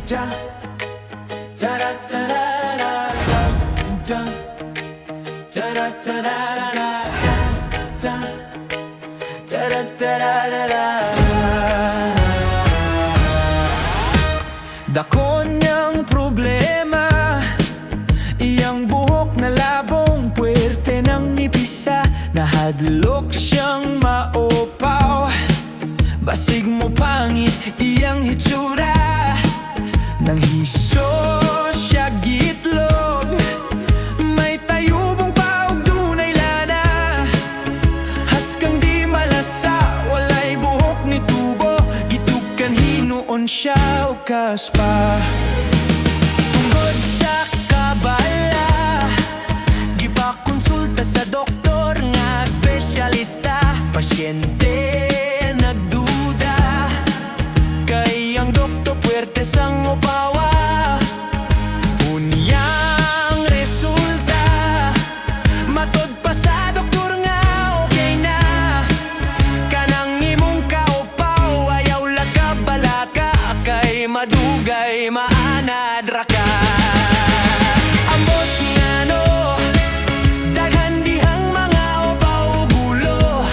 da da da da da da da da da da da da. Dako niyang problema, iyang buhok na labong, puwerte ng nipisa, nahadlok siyang maupaw. Basig mo pangit iyang hitsura, nang hiso siya gitlog. May tayubong paog dunay lana, haskang di malasa, walay buhok ni tubo, gitukan hinuon siya o kaspa. Tungod sa kabala, gipakonsulta sa doktor nga espesyalista. Pasyente nagduda, kay ang doktor puwerte sang upawa. Unyang resulta, matod pa sa doktor nga okay na. Kanang imong kaupaw, ayaw laka balaka, kay madugay maanad ra ka. Ambot nga no, daghan dihang mga upaw gulo,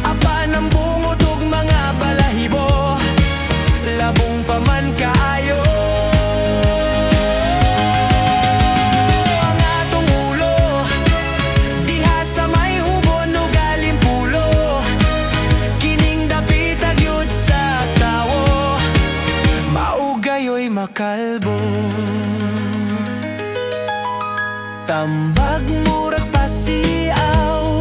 apan ang bungot ug mga balahibo, labong pa man kaayo. Ang atong ulo, diha sa may hubon o galimpulo, kining dapit agyud sa tawo, maugayoy makalbo. Tambag murag pasiaw,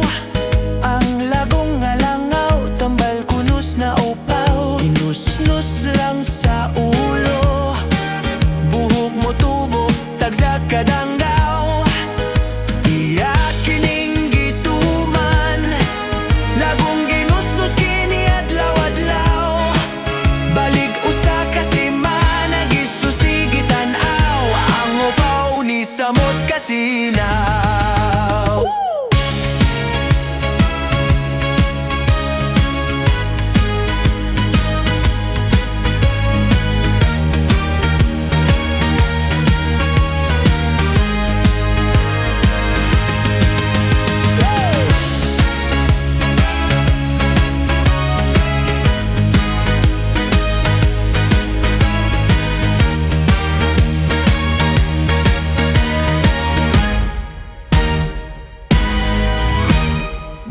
ang lagong nga langaw, tambal kunos na upaw, inusnus lang sa ulo, buhok mo tubo, tagsa kadanggaw. Iya kining gituman, lagong ginusnus kini adlaw-adlaw, balig usa ka semana gisusigitan aw, ang upaw ni samot kasinaw.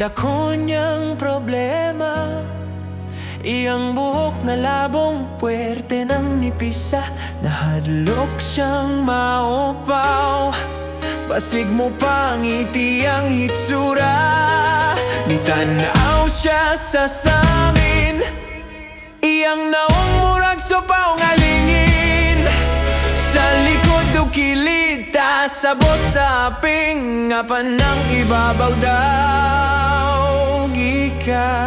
Dako niyang problema, iyang buhok na labong, puwerte ng nipisa, nahadlok siyang maupaw. Basig mo pangit iyang hitsura, nitanaw siya sa samin, iyang naong murag sopaw nga lingin. Sa likod o kilid, sabot sa aping, nga panang ibabaw daw gikan.